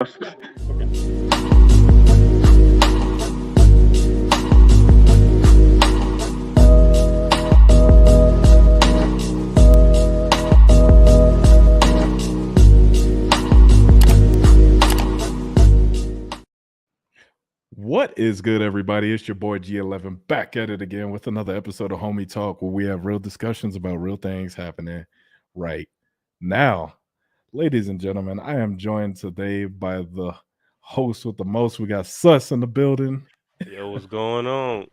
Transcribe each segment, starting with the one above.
What is good, everybody? It's your boy G11 back at it again with another episode of Homie Talk, where we have real discussions about real things happening right now. Ladies and gentlemen, I am joined today by the host with the most. We got Sus in the building. Yo, what's going on?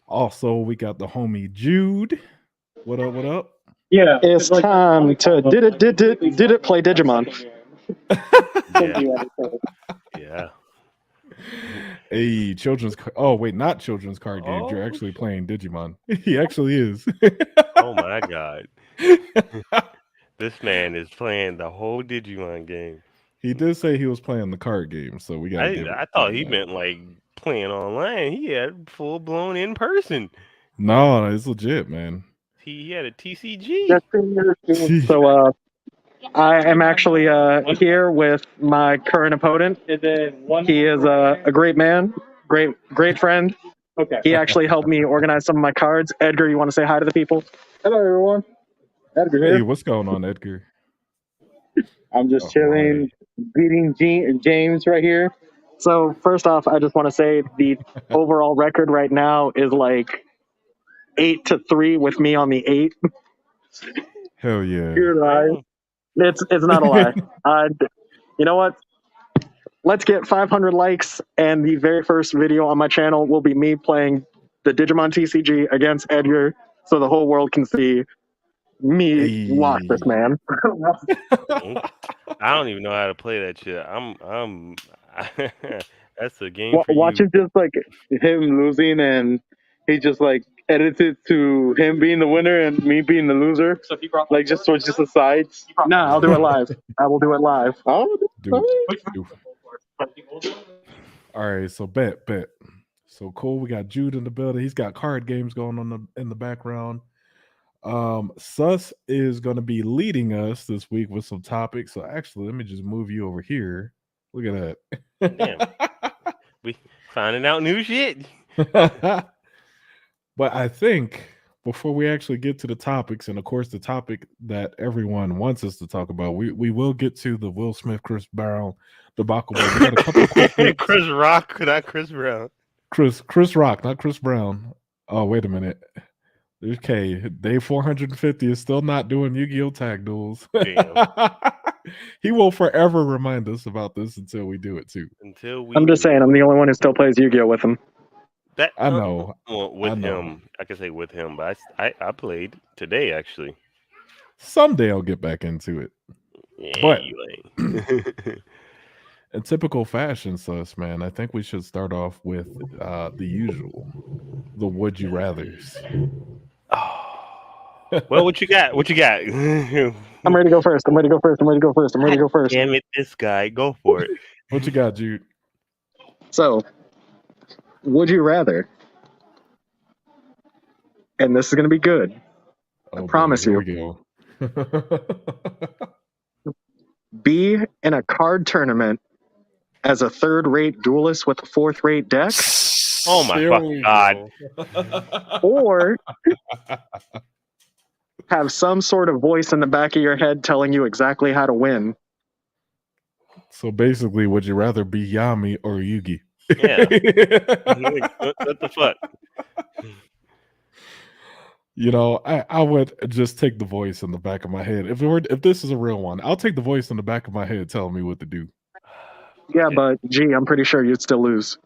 Also, we got the homie Jude. What up? What up? Yeah, it's time to did it play Digimon. Yeah. Hey, not children's card games. You're actually playing Digimon. He actually is. Oh my god. This man is playing the whole Digimon game. He did say he was playing the card game, so we got. I thought he meant like playing online. He had full blown in person. No, it's legit, man. He had a TCG. So I am actually here with my current opponent. He is a great man, great friend. Okay. He actually helped me organize some of my cards. Edgar, you want to say hi to the people? Hello, everyone. Edgar here. Hey, what's going on, Edgar? I'm just chilling, beating James right here. So first off, I just want to say the overall record right now is like 8-3 with me on the 8. Hell yeah. You're lying. It's not a lie. You know what? Let's get 500 likes, and the very first video on my channel will be me playing the Digimon TCG against Edgar, so the whole world can see me watch this man. I don't even know how to play that shit. I'm that's a game for Watch you. it just like him losing, and he just like edits it to him being the winner and me being the loser. Like just switch the sides. No, I'll do it live. I will do it live. Oh, All right, so bet. So cool. We got Jude in the building. He's got card games going on in the background. Sus is going to be leading us this week with some topics. So actually, let me just move you over here. Look at that. Damn. We finding out new shit. But I think before we actually get to the topics, and of course the topic that everyone wants us to talk about, we will get to the Will Smith, Chris Brown debacle. We got a couple of quick Chris Rock, not Chris Brown. Chris Rock, not Chris Brown. Oh, wait a minute. Okay, Day 450 is still not doing Yu-Gi-Oh! Tag duels. He will forever remind us about this until we do it too. I'm just saying, I'm the only one who still plays Yu-Gi-Oh! With him. That I know. Him, I can say with him, but I played today actually. Someday I'll get back into it. Yeah, But you ain't. in typical fashion, Sus, man, I think we should start off with the usual, the would you rather's. Well, what you got? I'm ready to go first. Damn it, this guy, go for it. What you got, Jude? So, would you rather? And this is going to be good. I promise you. Here we go. Be in a card tournament as a third-rate duelist with a fourth-rate deck, Oh my fucking god! or have some sort of voice in the back of your head telling you exactly how to win. So basically, would you rather be Yami or Yugi? Yeah. What the fuck? You know, I would just take the voice in the back of my head. If this is a real one, I'll take the voice in the back of my head telling me what to do. Yeah, but gee, I'm pretty sure you'd still lose.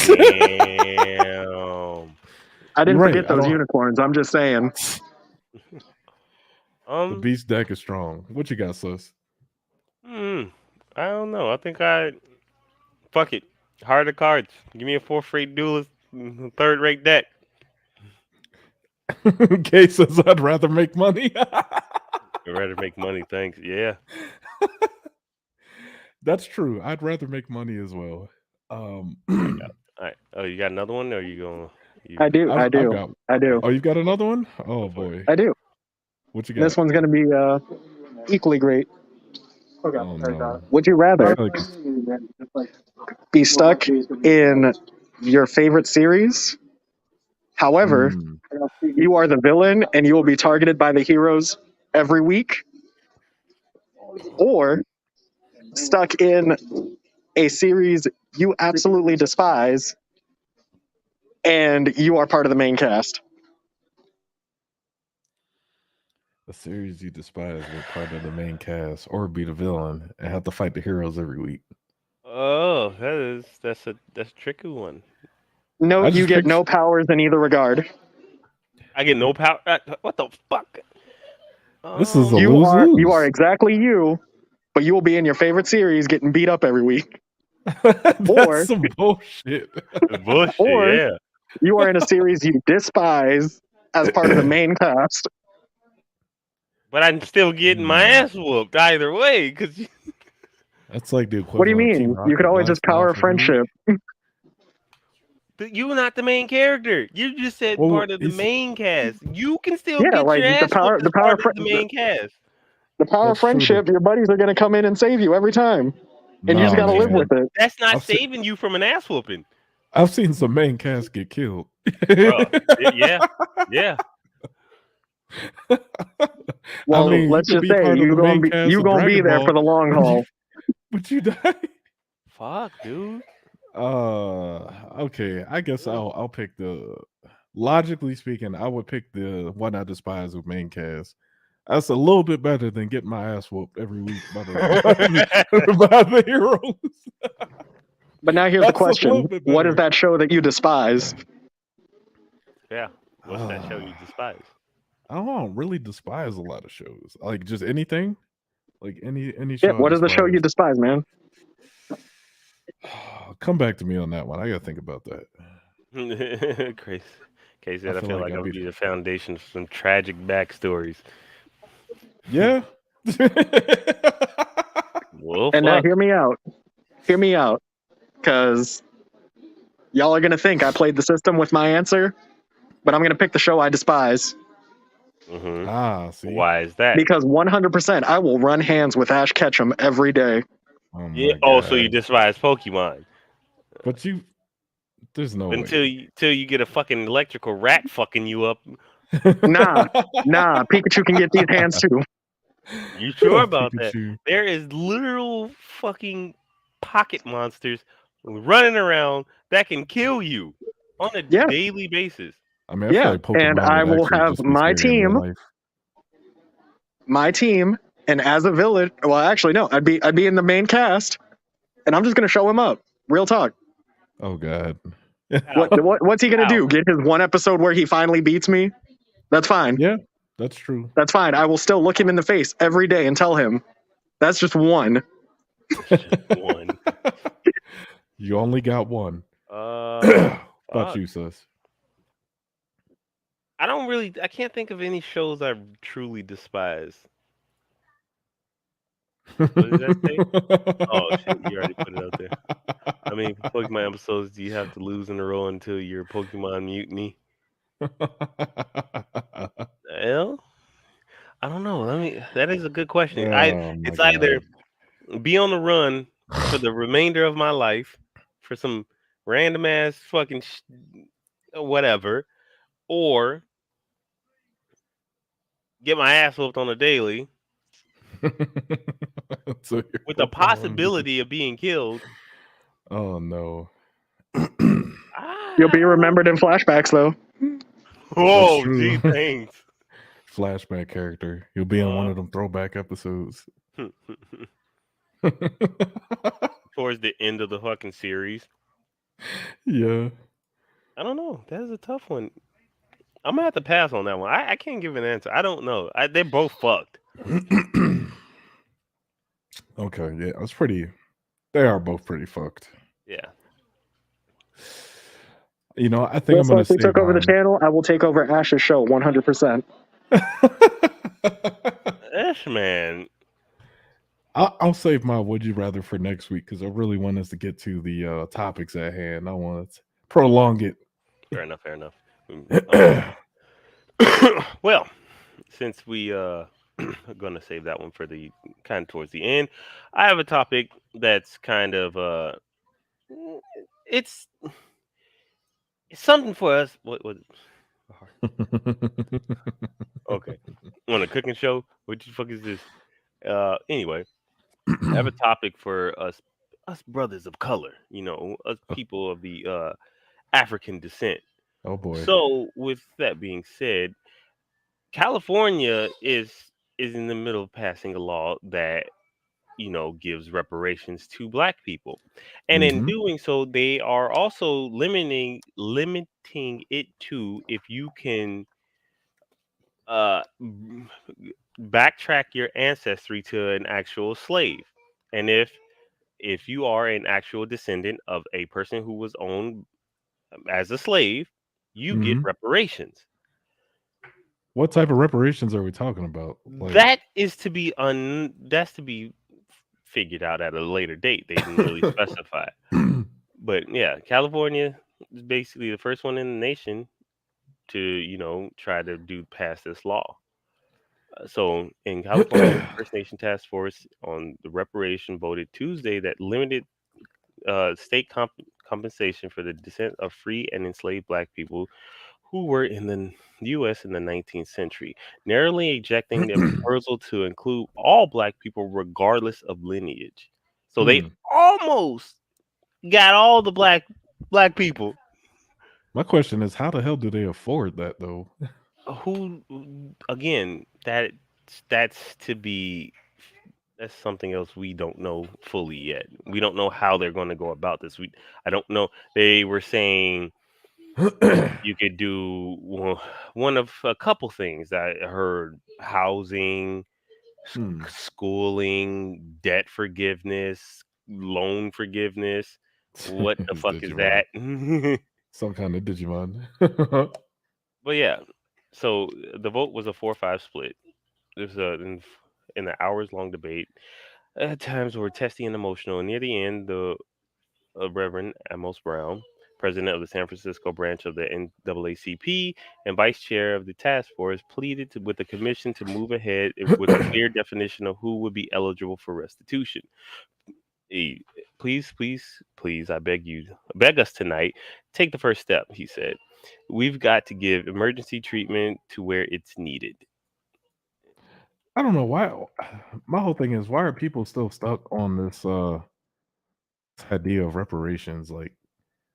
Damn. I didn't forget those unicorns. I'm just saying. The beast deck is strong. What you got, Sus? I don't know. I think fuck it. Harder cards. Give me a fourth-rate duelist, third-rate deck. Kay says I'd rather make money. I'd rather make money, thanks. Yeah. That's true. I'd rather make money as well. All right. Oh, you got another one, or are you going? I do. Oh, you got another one? Oh boy. I do. What you got? This one's going to be equally great. Oh no. Would you rather Like, be stuck in your favorite series? However, you are the villain and you will be targeted by the heroes every week, or stuck in a series you absolutely despise and you are part of the main cast. a series you despise with part of the main cast, or be the villain and have to fight the heroes every week. Oh, that's a tricky one. No, I you just get picture- no powers in either regard. I get no power. What the fuck? This is a You are lose-lose. exactly you, but you will be in your favorite series getting beat up every week. That's Or- some bullshit. bullshit. or- Yeah. You are in a series you despise as part of the main cast. But I'm still getting my ass whooped either way. Cause That's like the equivalent. What do you of mean? T-Rock You could always just blasting power off every week. friendship. you're not the main character. You just said Well, part of the it's- main cast. You can still Yeah, get like your the ass power- whooped the as power part of the main cast. The power of That's true, friendship, your buddies are going to come in and save you every time. And you just Nah, got to live man. with it. That's not I've seen- saving you from an ass whooping. I've seen some main cast get killed. Yeah. Yeah. Well, I mean, you let's could just be say part of you the main gonna cast of be Dragon there Ball, for the long but haul. But you die. Fuck, dude. Okay. I guess I'll pick the. Logically speaking, I would pick the one I despise with main cast. That's a little bit better than getting my ass whooped every week by the heroes. But now here's the That's a question: little bit what is better. that show that you despise? Yeah. What's that show you despise? I don't really despise a lot of shows. Like just anything. Like any Yeah, show. what is the show you despise, man? Come back to me on that one. I gotta think about that. Casey said, I feel like I'll I'll be the foundation for some tragic backstories. Yeah. Well, And now fuck. hear me out. Hear me out. Because y'all are going to think I played the system with my answer, but I'm going to pick the show I despise. See. Why is that? Because 100% I will run hands with Ash Ketchum every day. Oh my Yeah. God. Oh, so you despise Pokemon? But there's no Until way. you get a fucking electrical rat fucking you up. Nah, Pikachu can get these hands too. You sure about that? Pikachu. There is literal fucking pocket monsters running around that can kill you on a Yeah. daily basis. I mean, I feel Yeah, like Pokemon and I would will actually have just be my scary in real team. life. My team, and as a villain, well, actually, no, I'd be in the main cast, and I'm just going to show him up. Real talk. Oh God. What's he going to do? Get his one episode where he finally beats me? That's fine. Yeah, that's true. That's fine. I will still look him in the face every day and tell him that's just one. One. You only got one. Fuck. About you, sus. I can't think of any shows I truly despise. What did that say? Oh shit, you already put it out there. I mean, Pokemon episodes do you have to lose in a row until your Pokemon mutiny? Well, I don't know. That is a good question. It's either be on the run for the remainder of my life for some random ass fucking whatever, or get my ass whooped on a daily So with the possibility of being killed. Oh no. You'll be remembered in flashbacks, though. Oh, true. gee, thanks. Flashback character. You'll be in one of them throwback episodes. Towards the end of the fucking series. Yeah. I don't know. That is a tough one. I'm gonna have to pass on that one. I can't give an answer. I don't know. They're both fucked. Okay, yeah, it's pretty. They are both pretty fucked. Yeah. You know, I think I'm Just gonna like we say took over the mine. channel, I will take over Ash's show 100%. Ash man. I'll save my would you rather for next week because I really want us to get to the topics at hand. I want to prolong it. Fair enough. Well, since we I'm gonna save that one for the kind of towards the end. I have a topic that's kind of it's it's something for us. What? Okay, on a cooking show. What the fuck is this? Anyway, I have a topic for us brothers of color. You know, us people of the African descent. Oh boy. So, with that being said, California is in the middle of passing a law that gives reparations to black people, and in doing so, they are also limiting it to if you can backtrack your ancestry to an actual slave, and if you are an actual descendant of a person who was owned as a slave, you get reparations. What type of reparations are we talking about? That is to be that's to be figured out at a later date. They didn't really specify. But yeah, California is basically the first one in the nation to try to pass this law. So in California, the First Nation Task Force on the reparation voted Tuesday that limited state compensation for the descent of free and enslaved black people who were in the U.S. in the 19th century, narrowly ejecting the proposal to include all black people regardless of lineage. So they almost got all the black people. My question is, how the hell do they afford that though? Who, again, that's something else we don't know fully yet. We don't know how they're going to go about this. I don't know. They were saying you could do one of a couple things. I heard housing, schooling, debt forgiveness, loan forgiveness. What the fuck is that? Some kind of Digimon. But yeah, so the vote was a 4-5 split. There's in the hours-long debate. At times were testy and emotional. Near the end, the Reverend Amos Brown, president of the San Francisco branch of the NAACP and vice chair of the task force, pleaded with the commission to move ahead with a clear definition of who would be eligible for restitution. Please, I beg us tonight, take the first step, he said. We've got to give emergency treatment to where it's needed. I don't know why. My whole thing is, why are people still stuck on this idea of reparations? Like,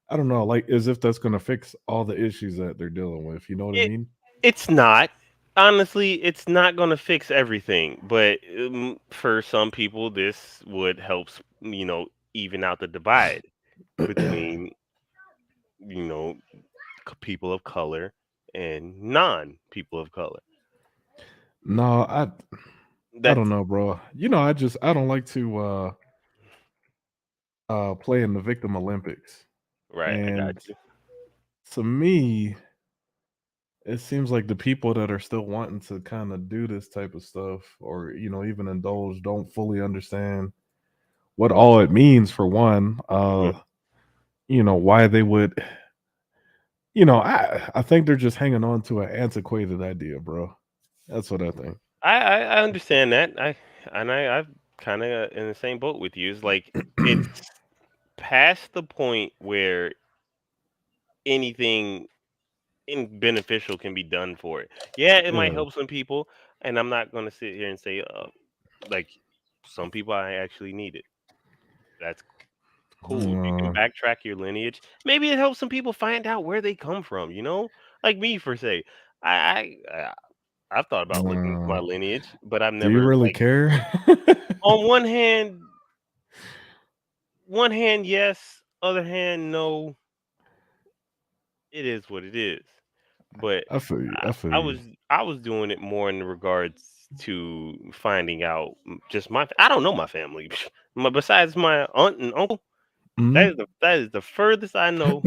I don't know, like as if that's going to fix all the issues that they're dealing with. You know what I mean? It's not. Honestly, it's not going to fix everything, but for some people, this would help, even out the divide between, people of color and non-people of color. No, I don't know, bro. I don't like to play in the victim Olympics. Right, and I got you. To me, it seems like the people that are still wanting to kind of do this type of stuff or even indulge don't fully understand what all it means. For one, why they would, I think they're just hanging on to an antiquated idea, bro. That's what I think. I understand that. I've kind of in the same boat with you. It's like it's past the point where anything beneficial can be done for it. Yeah, it might help some people, and I'm not going to sit here and say like some people I actually need it. That's cool. If you can backtrack your lineage, maybe it helps some people find out where they come from. Like me for say, I've thought about looking at my lineage, but I've never. Do you really care? On one hand, yes. Other hand, no. It is what it is. But I feel you. I was doing it more in regards to finding out just I don't know my family. Besides my aunt and uncle, that is the furthest I know.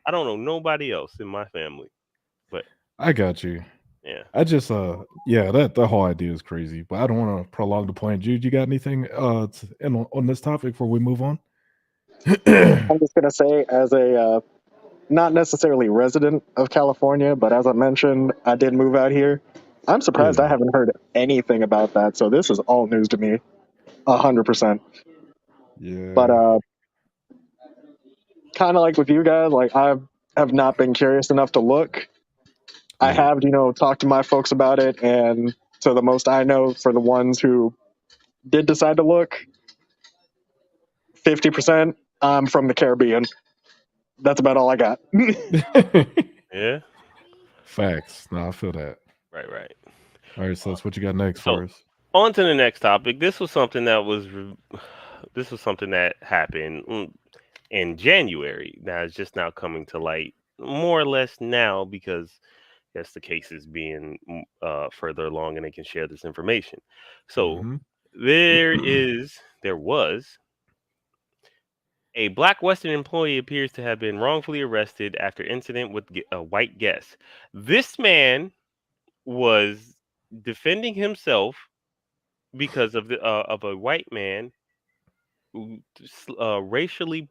I don't know nobody else in my family. But I got you. Yeah. I just that the whole idea is crazy. But I don't want to prolong the point. Jude, you got anything on this topic before we move on? I'm just gonna say, as a not necessarily resident of California, but as I mentioned, I did move out here. I'm surprised I haven't heard anything about that. So this is all news to me, 100%. Yeah. But kind of like with you guys, like I have not been curious enough to look. I have, talked to my folks about it, and to the most I know, for the ones who did decide to look, 50% from the Caribbean. That's about all I got. Yeah. Facts. No, I feel that. Right. All right, so what you got next So for us? on to the next topic. This was something that happened in January. Now it's just now coming to light, more or less now, because yes, the case is being further along and they can share this information. So there was a black Western employee appears to have been wrongfully arrested after incident with a white guest. This man was defending himself because of a white man racially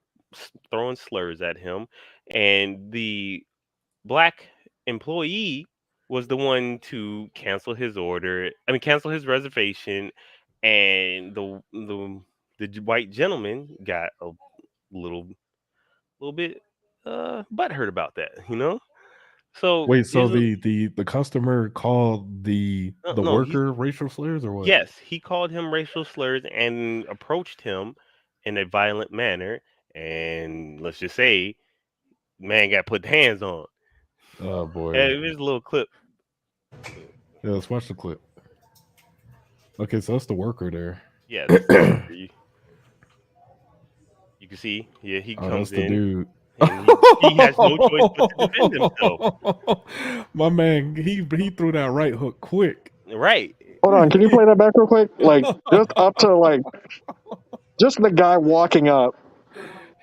throwing slurs at him, and the black employee was the one to cancel his cancel his reservation, and the white gentleman got a little bit butthurt about that, So Wait, so the customer called the no, worker racial slurs or what? yes, he called him racial slurs and approached him in a violent manner, and let's just say, man got put hands on. Oh boy. There's a little clip. Yeah, let's watch the clip. Okay, so that's the worker there. Yeah, you can see. Yeah, he that's comes the in. Dude. And he has no choice but to defend himself. My man, he threw that right hook quick. Right. Hold on, can you play that back real quick? Like just up to just the guy walking up.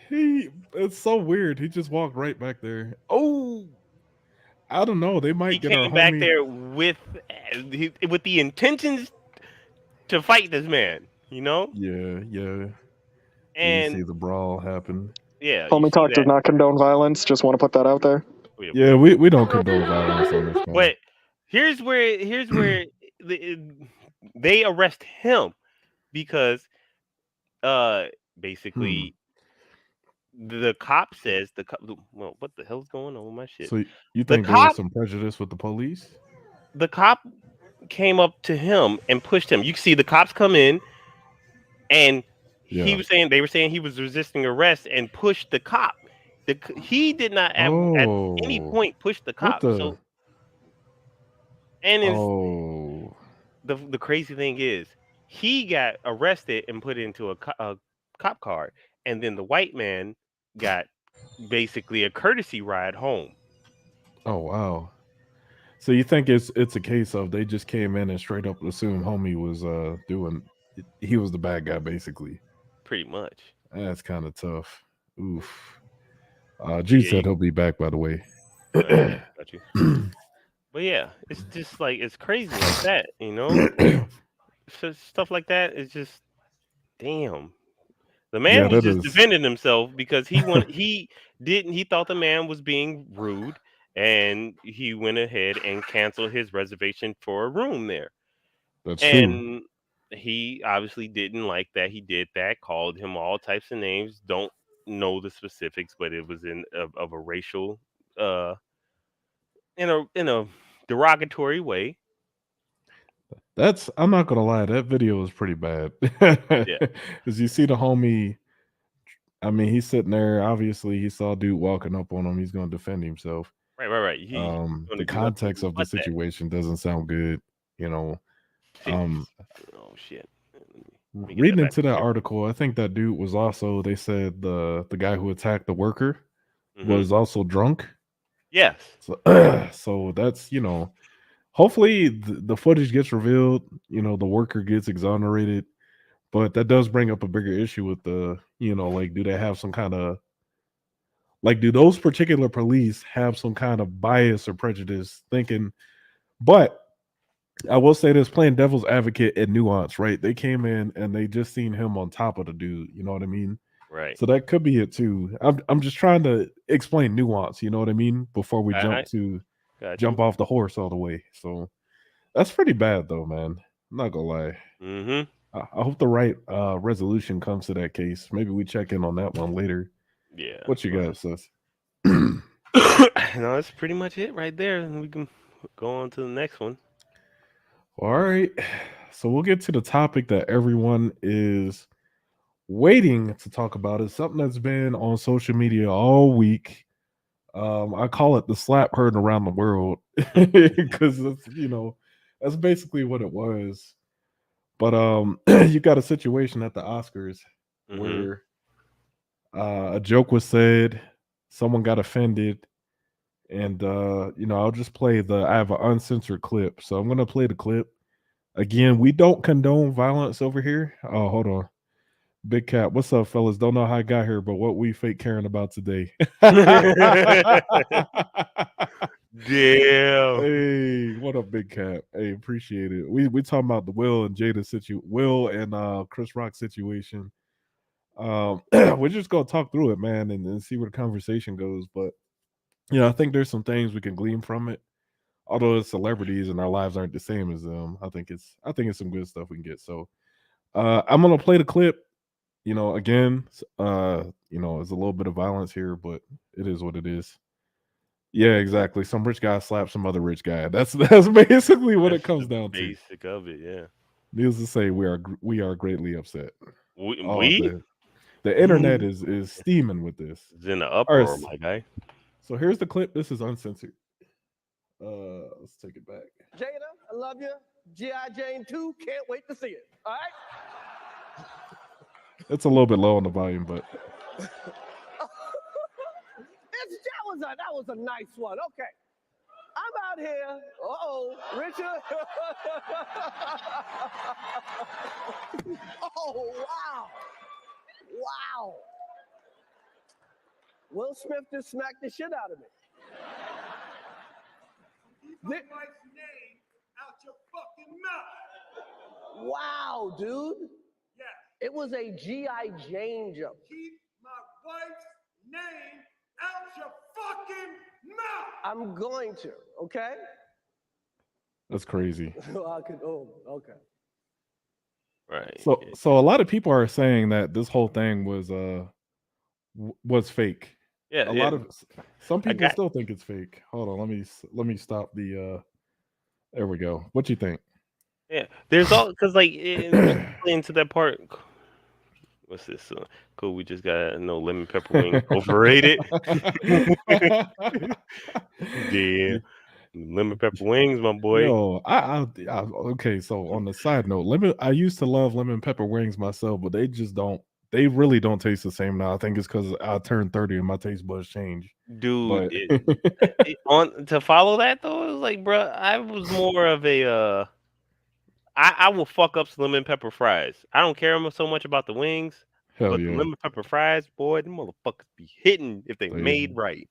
It's so weird. He just walked right back there. Oh, I don't know. They might get our homie. He came back there with the intentions to fight this man. Yeah. And you see the brawl happen. Yeah. Homie Talk does not condone violence. Just want to put that out there. Yeah, we don't condone violence on this. But here's where they arrest him because basically the cop says well, what the hell's going on with my shit? So you think there was some prejudice with the police? The cop came up to him and pushed him. You can see the cops come in, and they were saying he was resisting arrest and pushed the cop. He did not at any point push the cop. The crazy thing is, he got arrested and put into a cop car, and then the white man got basically a courtesy ride home. Oh wow! So you think it's a case of they just came in and straight up assumed homie was he was the bad guy basically? Pretty much. That's kind of tough. Oof. G said he'll be back, by the way. Got you. But yeah, it's just it's crazy like that, So stuff like that is just damn. The man was just defending himself because he thought the man was being rude, and he went ahead and canceled his reservation for a room there. That's true. He obviously didn't like that. He did that, called him all types of names. Don't know the specifics, but it was of a racial in a derogatory way. I'm not gonna lie, that video was pretty bad. Yeah. Because you see the homie, I mean, he's sitting there, obviously he saw a dude walking up on him, he's gonna defend himself. Right. The context of the situation doesn't sound good, Oh shit. Reading into that article, I think that dude was also, they said the guy who attacked the worker was also drunk. Yes. So that's, hopefully the footage gets revealed, the worker gets exonerated, but that does bring up a bigger issue with do they have some kind of, do those particular police have some kind of bias or prejudice thinking? But I will say this, playing devil's advocate and nuance, right? They came in and they just seen him on top of the dude, you know what I mean? Right. So that could be it too. I'm just trying to explain nuance, you know what I mean? Before we jump off the horse all the way. So That's pretty bad though, man. I'm not gonna lie. Mm-hmm. I hope the right resolution comes to that case. Maybe we check in on that one later. Yeah. What you got, sis? No, that's pretty much it right there. We can go on to the next one. All right. So we'll get to the topic that everyone is waiting to talk about. It's something that's been on social media all week. I call it the slap heard around the world because that's basically what it was. But you got a situation at the Oscars where a joke was said, someone got offended, and I'll just play I have an uncensored clip, so I'm gonna play the clip. Again, we don't condone violence over here. Oh, hold on. Big Cat, what's up, fellas? Don't know how I got here, but what we fake caring about today. Damn. Hey, what up, Big Cat? Hey, appreciate it. We talking about the Will and Will and Chris Rock situation. We're just gonna talk through it, man, and see where the conversation goes. But I think there's some things we can glean from it. Although it's celebrities and our lives aren't the same as them, I think it's some good stuff we can get. So I'm gonna play the clip. Again, there's a little bit of violence here, but it is what it is. Yeah, exactly. Some rich guy slapped some other rich guy. That's basically what it comes down to. Basic of it, yeah. Needless to say, we are greatly upset. We? The internet is steaming with this. It's in the uproar, my guy. So here's the clip. This is uncensored. Let's take it back. Jada, I love you. G.I. Jane 2, can't wait to see it. All right? It's a little bit low on the volume, but that was a nice one. Okay. I'm out here. Richard. Oh, wow. Wow. Will Smith just smacked the shit out of me. Keep my wife's name out your fucking mouth. Wow, dude. Yes. It was a G.I. Jane joke. Keep my wife's name out your fucking mouth. I'm going to, okay? that's crazy. Okay. Right. So a lot of people are saying that this whole thing was fake. Yeah. Lot of some people still think it's fake. Hold on, let me stop the. There we go. What you think? Yeah, there's all because into that part. What's this? Cool. We just got no lemon pepper wing overrated. Damn, lemon pepper wings, my boy. Yo, okay. So on the side note, I used to love lemon pepper wings myself, but they just don't. They really don't taste the same now. I think it's because I turned 30 and my taste buds change. Dude, to follow that though, it was like, bro, I was more of a I will fuck up some lemon pepper fries. I don't care so much about the wings, but the lemon pepper fries, boy, them motherfuckers be hitting if they made right.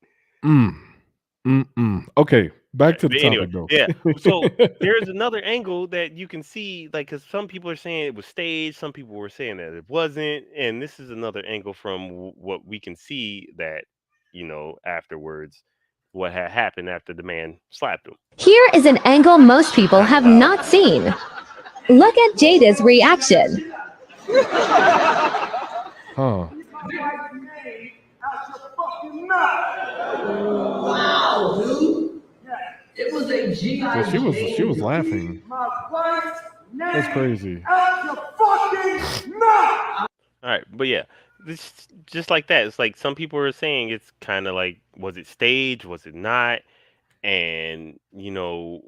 Okay, back to the topic anyway, though. Yeah. So there's another angle that you can see, because some people are saying it was staged, some people were saying that it wasn't, and this is another angle from what we can see that afterwards, what had happened after the man slapped him. Here is an angle most people have not seen. Look at Jada's reaction. Huh. Wow, dude. It was a G.I. So she was laughing. That's crazy. All right, but yeah, this just like that. It's like some people are saying it's kind of like, was it staged? Was it not? And who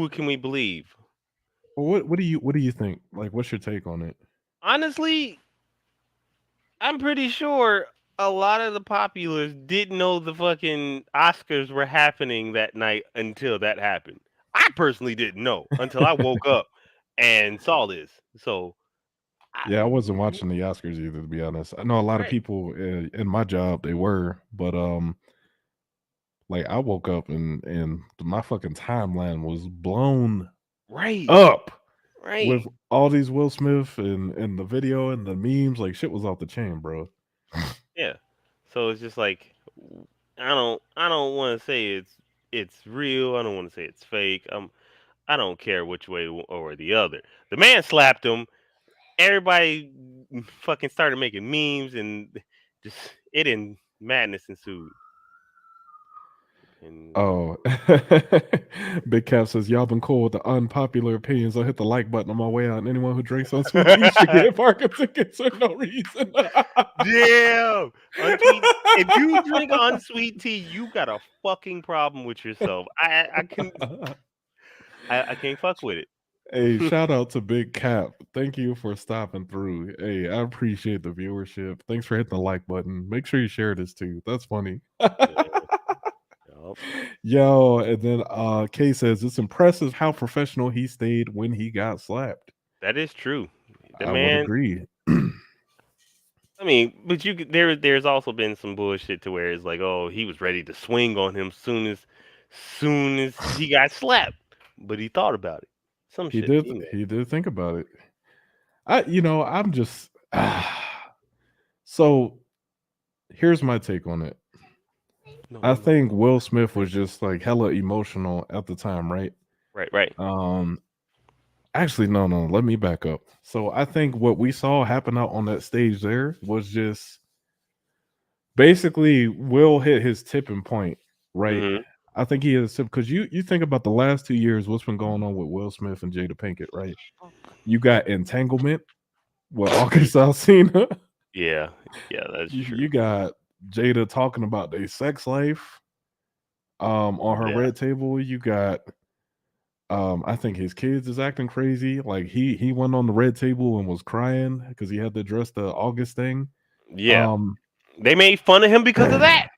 can we believe? Well, what do you think? Like, what's your take on it? Honestly, I'm pretty sure a lot of the populace didn't know the fucking Oscars were happening that night until that happened. I personally didn't know until I woke up and saw this. So, yeah, I wasn't watching the Oscars either, to be honest. I know a lot of people in my job, they were, but like I woke up and my fucking timeline was blown up, with all these Will Smith and the video and the memes. Like, shit was off the chain, bro. Yeah. So it's just like, I don't want to say it's real. I don't want to say it's fake. I don't care which way or the other. The man slapped him. Everybody fucking started making memes and just madness ensued. And Oh, Big Cap says y'all been cool with the unpopular opinions. I'll hit the like button on my way out. And anyone who drinks on sweet tea should get parking tickets for no reason. damn, if you drink unsweet tea, you got a fucking problem with yourself. I can't fuck with it. Hey, shout out to Big Cap. Thank you for stopping through. Hey, I appreciate the viewership. Thanks for hitting the like button. Make sure you share this too. That's funny. Yo, and then Kay says it's impressive how professional he stayed when he got slapped. That is true. The I man would agree. I mean, but there's also been some bullshit to where it's like, oh, he was ready to swing on him soon as he got slapped, but he thought about it. Some He shit. did. He did think about it. I'm just. So, here's my take on it. I think Will Smith was just like hella emotional at the time, right? Right. Actually, no. Let me back up. So I think what we saw happen out on that stage there was just basically Will hit his tipping point, right? Mhm. I think he is because you think about the last 2 years, what's been going on with Will Smith and Jada Pinkett, right? You got entanglement with August Alsina. Yeah, that's true. You got Jada talking about their sex life on her red table. You got I think his kids is acting crazy. Like he went on the red table and was crying because he had to address the August thing. Yeah. They made fun of him because of that.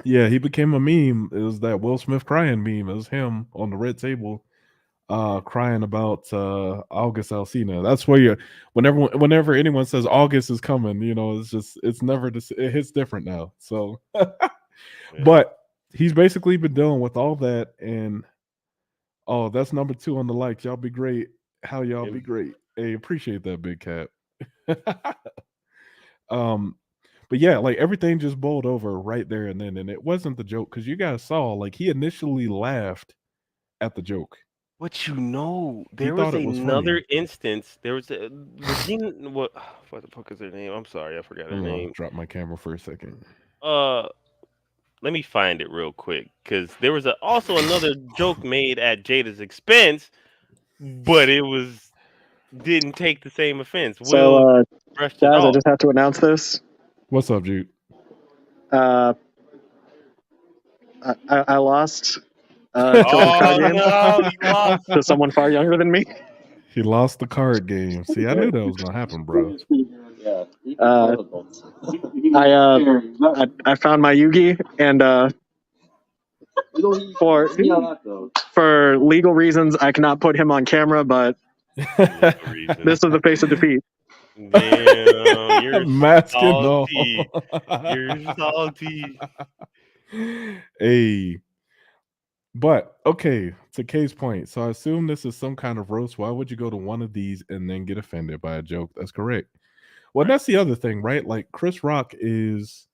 Yeah, he became a meme. It was that Will Smith crying meme. It was him on the red table crying about August Alsina. That's where you whenever anyone says August is coming, it's never it hits different now. So but he's basically been dealing with all that, and that's number 2 on the likes. Y'all be great. How y'all be great. Hey, appreciate that, Big Cat. But yeah, like everything just bowled over right there and then, and it wasn't the joke because you guys saw like he initially laughed at the joke. But there was another instance. There was Regina. What the fuck is her name? I'm sorry, I forgot her name. Drop my camera for a second. Let me find it real quick because there was also another joke made at Jada's expense, but it didn't take the same offense. So, brushed it guys, I off. just have to announce this. What's up, Jude? I lost. No, he lost to someone far younger than me. He lost the card game. See, I knew that was gonna happen, bro. I found my Yugi, and for legal reasons, I cannot put him on camera. But this is the face of defeat. Damn, you're masking salty. You're salty. Hey. But okay, to Kay's point. So I assume this is some kind of roast. Why would you go to one of these and then get offended by a joke? That's correct. Well, that's the other thing, right? Like Chris Rock is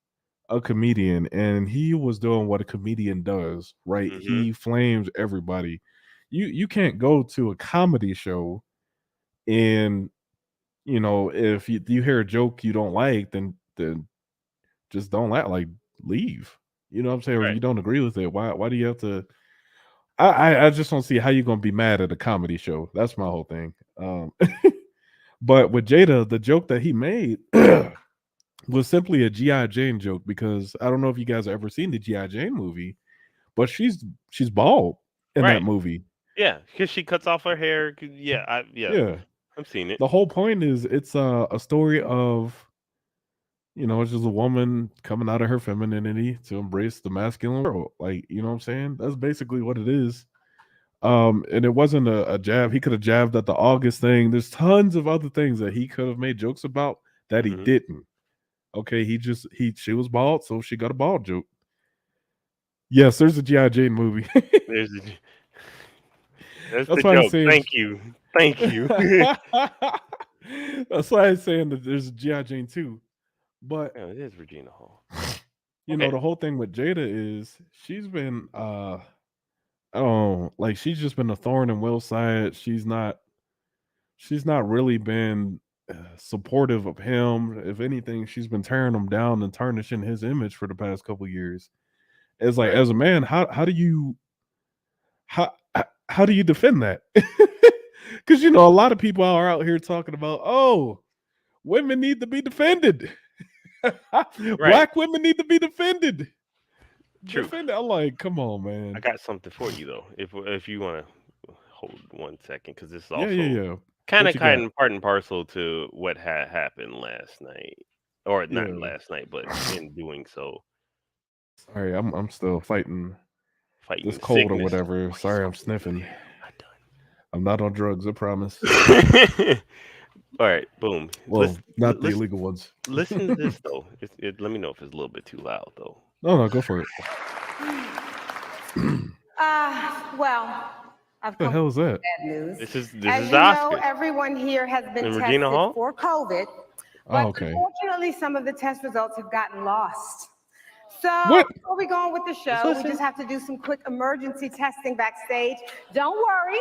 a comedian and he was doing what a comedian does, right? Mhm. He flames everybody. You can't go to a comedy show and if you hear a joke you don't like, then just don't like leave. You know what I'm saying? Or you don't agree with it. Why do you have to? I just don't see how you're gonna be mad at a comedy show. That's my whole thing. But with Jada, the joke that he made was simply a G.I. Jane joke because I don't know if you guys have ever seen the G.I. Jane movie, but she's bald in that movie. Yeah, because she cuts off her hair. Yeah, I've seen it. The whole point is it's a story of it's just a woman coming out of her femininity to embrace the masculine world. Like, you know what I'm saying? That's basically what it is. And it wasn't a jab. He could have jabbed at the August thing. There's tons of other things that he could have made jokes about that he didn't. Okay, she was bald, so she got a bald joke. Yes, there's a G.I. Jane movie. That's the joke. Thank you. That's why I'm saying that there's a G.I. Jane too. But it is Regina Hall. The whole thing with Jada is she's been like she's just been a thorn in Will's side. She's not really been supportive of him. If anything, she's been tearing him down and tarnishing his image for the past couple years. It's like, as a man, how do you how do you defend that? Because a lot of people are out here talking about, oh, women need to be defended. Black women need to be defended. True. I'm like, come on, man. I got something for you though. If you want to hold 1 second, because this is also kind of part and parcel to what had happened last night, or not last night, but in doing so. Sorry, I'm still fighting this cold sickness. Or whatever. Sorry, I'm sniffing. I'm not on drugs, I promise. All right, boom. Well, not the illegal ones. Listen to this though. Let me know if it's a little bit too loud though. No, go for it. Well, what the hell is that? Bad news. This is As Oscar. you know, everyone here has been And tested Regina Hall? for COVID, but unfortunately, some of the test results have gotten lost. So before we go on with the show, we just have to do some quick emergency testing backstage. Don't worry.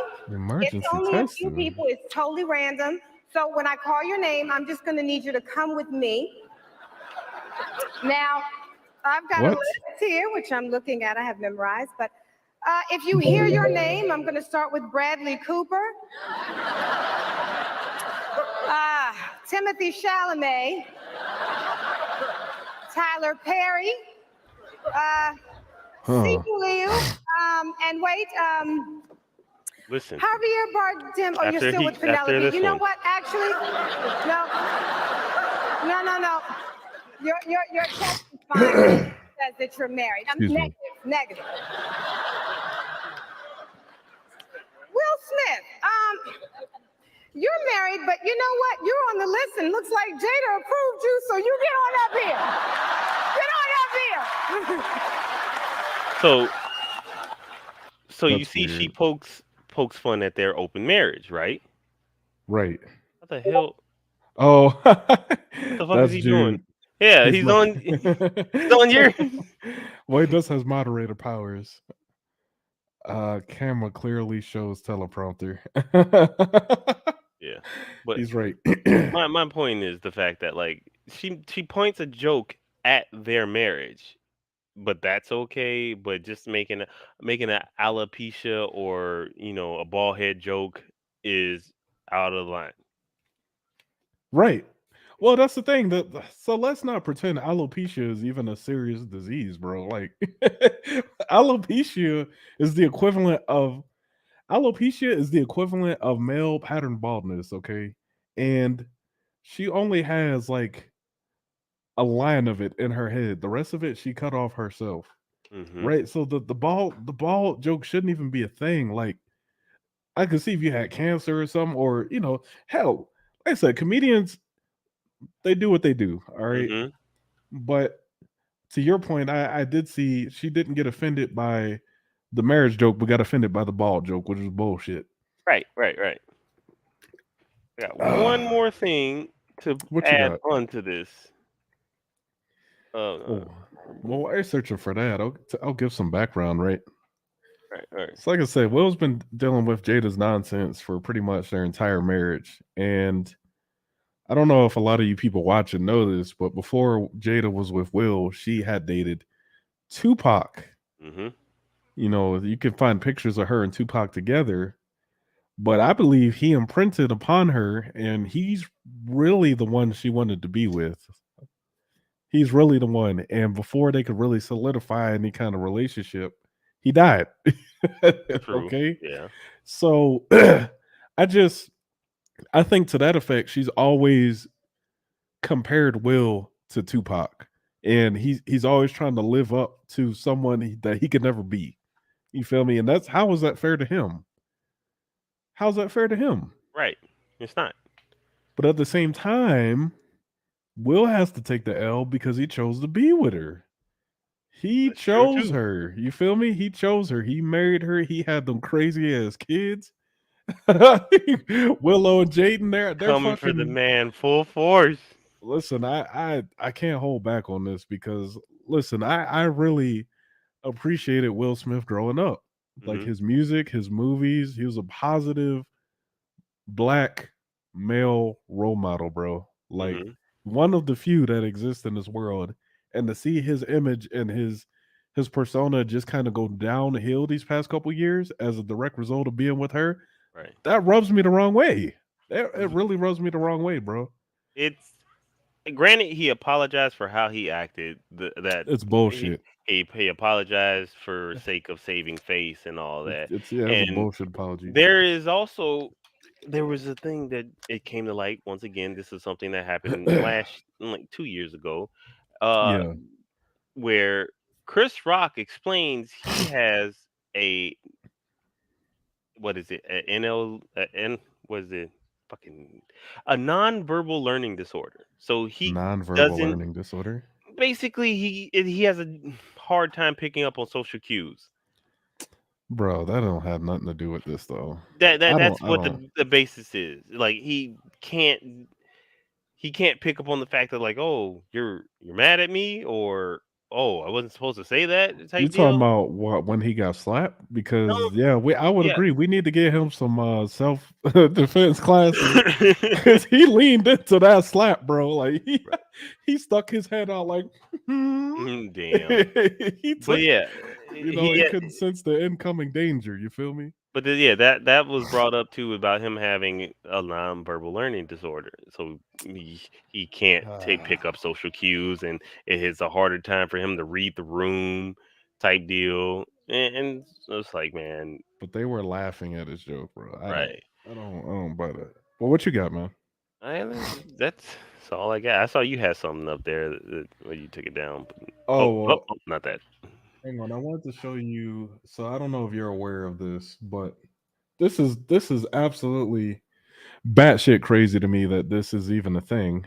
It's only a few people. It's totally random. So when I call your name, I'm just going to need you to come with me. Now, I've got a list here, which I'm looking at. I have memorized. But if you hear your name, I'm going to start with Bradley Cooper, Timothy Chalamet, Tyler Perry, Sifu Liu, and wait, listen. Javier Bardem. Oh, you're still with Penelope. You know what? Actually, no. Your test is fine. It says that you're married. I'm negative. Will Smith, you're married, but you know what? You're on the list, and looks like Jada approved you, so you get on up here. Get on up here. So you see, she pokes fun at their open marriage, right? Right. What the hell? Oh, what the fuck is he doing? Yeah, he's on your. Well, he does has moderator powers. Camera clearly shows teleprompter. Yeah, but he's right. my point is the fact that like she points a joke at their marriage, but that's okay. But just making a alopecia or a bald head joke is out of line. Right. Well, that's the thing. So let's not pretend alopecia is even a serious disease, bro. Like alopecia is the equivalent of male pattern baldness, okay? And she only has like a line of it in her head. The rest of it she cut off herself. Mm-hmm. Right? So the bald joke shouldn't even be a thing. Like I could see if you had cancer or something, or hell, like I said, comedians, they do what they do, all right? Mm-hmm. But to your point, I did see she didn't get offended by the marriage joke, but got offended by the bald joke, which is bullshit. Right. I got one more thing to add on to this. Well, while you're searching for that, I'll give some background, right? Right. So like I said, Will's been dealing with Jada's nonsense for pretty much their entire marriage. And I don't know if a lot of you people watching know this, but before Jada was with Will, she had dated Tupac. Mm-hmm. You can find pictures of her and Tupac together. But I believe he imprinted upon her, and he's really the one she wanted to be with. He's really the one. And before they could really solidify any kind of relationship, he died. Okay? Yeah. So I think to that effect, she's always compared Will to Tupac. And he's always trying to live up to someone that he could never be. You feel me? And how is that fair to him? How's that fair to him? Right. It's not. But at the same time, Will has to take the L because he chose to be with her. He chose her. You feel me? He chose her. He married her. He had them crazy ass kids. Willow and Jaden, they're coming for the man full force. Listen, I can't hold back on this because listen, I really appreciated Will Smith growing up. like his music, his movies. He was a positive black male role model, bro. Like one of the few that exist in this world. And to see his image and his persona just kind of go downhill these past couple years as a direct result of being with her, right? That rubs me the wrong way. It really rubs me the wrong way, bro. It's granted he apologized for how he acted. That it's bullshit. He apologized for sake of saving face and all that. It's a bullshit apology. There is also there was a thing that it came to light once again. This is something that happened like 2 years ago, where Chris Rock explains he has a what is it? A nonverbal learning disorder. So he nonverbal learning disorder. Basically, he has a hard time picking up on social cues. Bro, that don't have nothing to do with this though. That's what the basis is. Like he can't pick up on the fact that like, oh, you're mad at me, or oh, I wasn't supposed to say that. You talking about what when he got slapped? Because I would agree. We need to get him some self defense classes because he leaned into that slap, bro. Like he stuck his head out like, damn. But he couldn't sense the incoming danger. You feel me? But that was brought up too about him having a nonverbal learning disorder. So he can't pick up social cues, and it's a harder time for him to read the room, type deal. And it's like, man. But they were laughing at his joke, bro. I don't buy that. Well, what you got, man? That's all I got. I saw you had something up there where you took it down. Oh, not that. Hang on, I wanted to show you. So I don't know if you're aware of this, but this is absolutely batshit crazy to me that this is even a thing.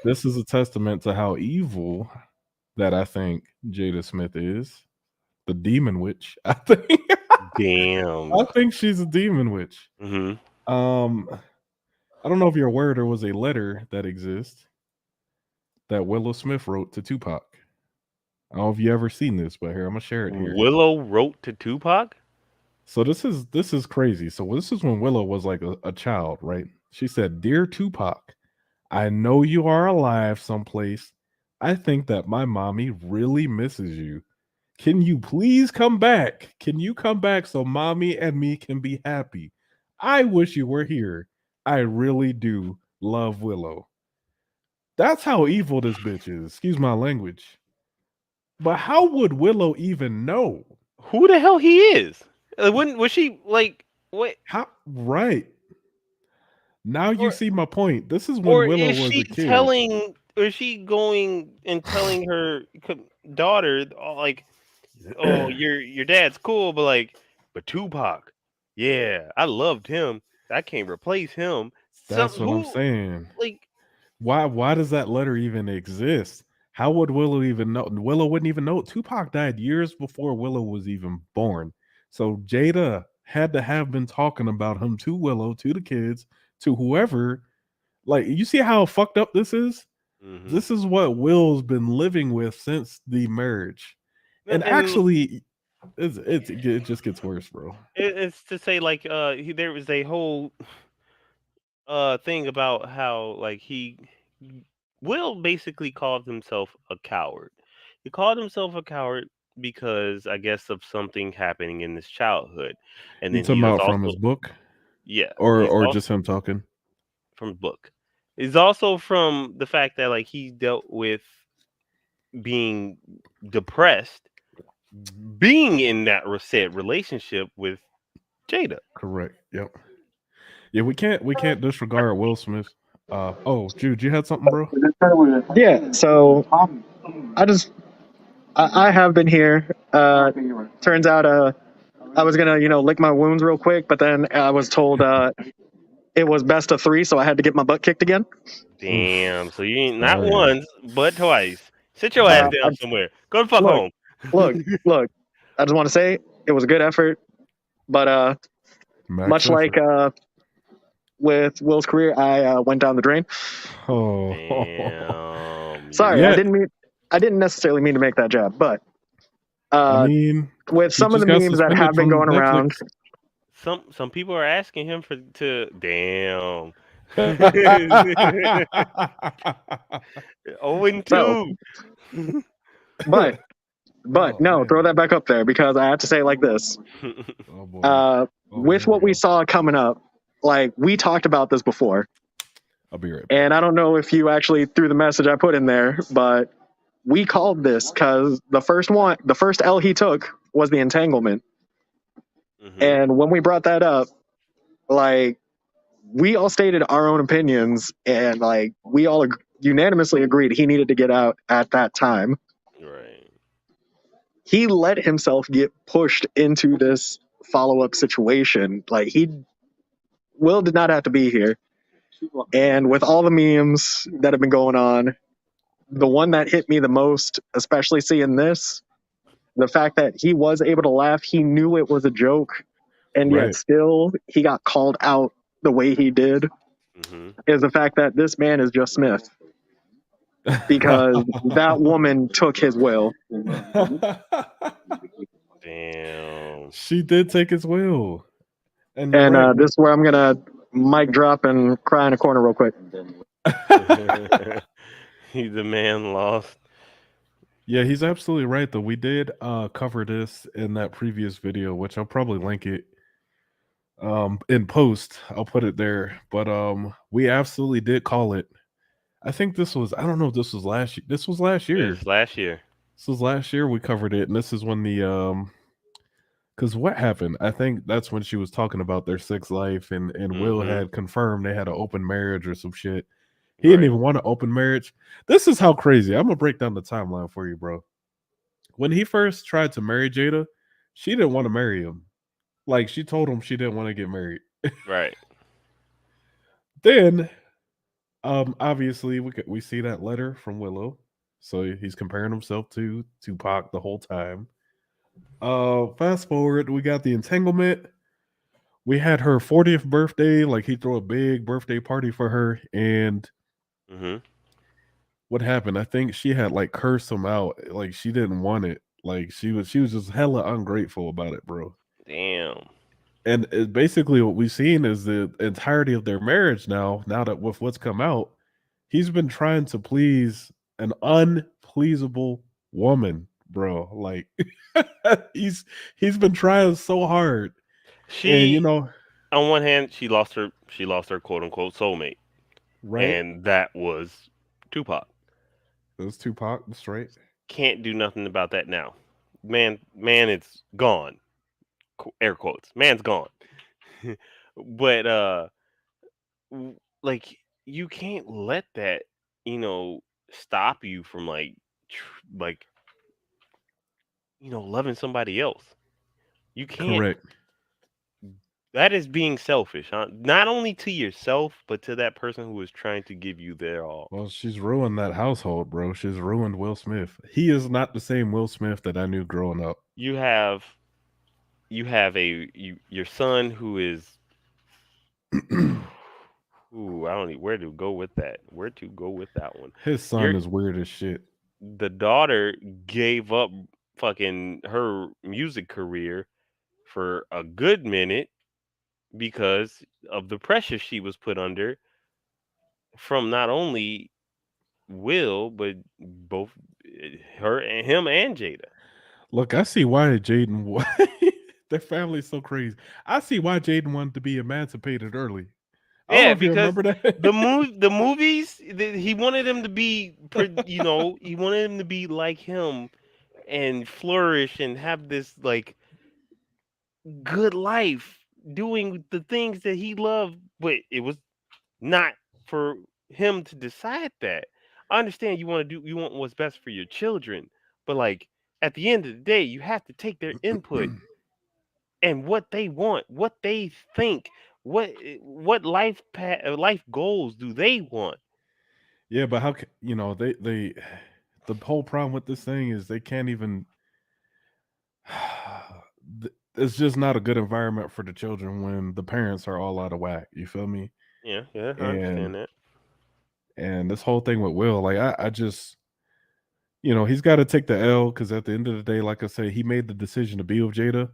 This is a testament to how evil that I think Jada Smith is, the demon witch. I think. Damn. I think she's a demon witch. I don't know if you're aware there was a letter that exists that Willow Smith wrote to Tupac. I don't know if you ever seen this, but here I'm gonna share it here. Willow wrote to Tupac. So this is crazy. So this is when Willow was like a child, right? She said, "Dear Tupac, I know you are alive someplace. I think that my mommy really misses you. Can you please come back? Can you come back so mommy and me can be happy? I wish you were here. I really do love Willow." That's how evil this bitch is. Excuse my language. But how would Willow even know who the hell he is? Was she like what? How right? Now you see my point. This is when Willow was a kid. Is she going and telling her daughter like, "Oh, your dad's cool, but Tupac, yeah, I loved him. I can't replace him." That's what I'm saying. Like, why does that letter even exist? How would Willow even know? Willow wouldn't even know. Tupac died years before Willow was even born. So Jada had to have been talking about him to Willow, to the kids, to whoever. Like, you see how fucked up this is? This is what Will's been living with since the marriage. And actually, it just gets worse, bro. It's to say, like, there was a whole thing about how, like, Will basically called himself a coward. He called himself a coward because I guess of something happening in his childhood. And then talking about from his book? Yeah. Or just him talking? From the book. It's also from the fact that like he dealt with being depressed, being in that said relationship with Jada. Correct. Yep. Yeah, we can't disregard Will Smith. Jude, you had something, bro? Yeah, so I have been here. Turns out I was gonna, lick my wounds real quick, but then I was told it was best of 3, so I had to get my butt kicked again. Damn, so you ain't not once, but twice. Sit your ass down somewhere. Go the fuck home. Look, I just want to say it was a good effort, but much like with Will's career, I went down the drain. Oh, damn. Sorry, yeah. I didn't necessarily mean to make that jab, but I mean, with some of the just got memes that suspended have been from going around. Netflix. Some people are asking him to damn. 0-2. So, but Oh, no, man. throw that back up there because I have to say it like this. Oh boy. With here what we we go. saw coming up, like we talked about this before, I'll be right back. and I don't know if you actually threw the message I put in there, but we called this because the first L he took was the entanglement. And when we brought that up, like we all stated our own opinions, and like we all unanimously agreed he needed to get out at that time. Right. He let himself get pushed into this follow-up situation. Like Will did not have to be here. And with all the memes that have been going on, the one that hit me the most, especially seeing this, the fact that he was able to laugh, he knew it was a joke, and yet Right. still he got called out the way he did, is the fact that this man is just Smith. Because that woman took his will. Damn. She did take his will. And this is where I'm going to mic drop and cry in a corner real quick. He's the man lost. Yeah, he's absolutely right, though. We did cover this in that previous video, which I'll probably link it in post. I'll put it there. But we absolutely did call it. I think this was, I don't know if this was last year. This was last year. It's last year. This was last year we covered it. And this is when the, because what happened? I think that's when she was talking about their sex life and Will had confirmed they had an open marriage or some shit. He didn't even want an open marriage. This is how crazy. I'm going to break down the timeline for you, bro. When he first tried to marry Jada, she didn't want to marry him. Like, she told him she didn't want to get married. Right. Then, obviously, we see that letter from Willow. So he's comparing himself to Tupac the whole time. Fast forward, we got the entanglement. We had her 40th birthday. Like, he threw a big birthday party for her. And what happened? I think she had like cursed him out. Like, she didn't want it. Like, she was just hella ungrateful about it, bro. Damn. And basically what we've seen is the entirety of their marriage now that with what's come out, he's been trying to please an unpleasable woman, bro. Like, he's been trying so hard. And, on one hand, she lost her quote unquote soulmate. Right. And that was Tupac. It was Tupac, straight. Can't do nothing about that now. Man, it's gone. Air quotes. Man's gone. But like, you can't let that, stop you from loving somebody else. You can't. Correct. That is being selfish, huh? Not only to yourself, but to that person who is trying to give you their all. Well, she's ruined that household, bro. She's ruined Will Smith. He is not the same Will Smith that I knew growing up. You have your son who is ooh, I don't know where to go with that. Where to go with that one? His son is weird as shit. The daughter gave up fucking her music career for a good minute because of the pressure she was put under from not only Will, but both her and him and Jada. Look, I see why Jaden their family's so crazy. I see why Jaden wanted to be emancipated early. Yeah, because the movies, he wanted them to be, he wanted them to be like him and flourish and have this like good life doing the things that he loved, but it was not for him to decide that. I understand you want what's best for your children, but like at the end of the day, you have to take their input and what they want, what they think, what life goals do they want? Yeah, but how can they the whole problem with this thing is they can't even. It's just not a good environment for the children when the parents are all out of whack. You feel me? Yeah, I understand that. And this whole thing with Will, like I just you know, he's got to take the L because at the end of the day, like I say, he made the decision to be with Jada.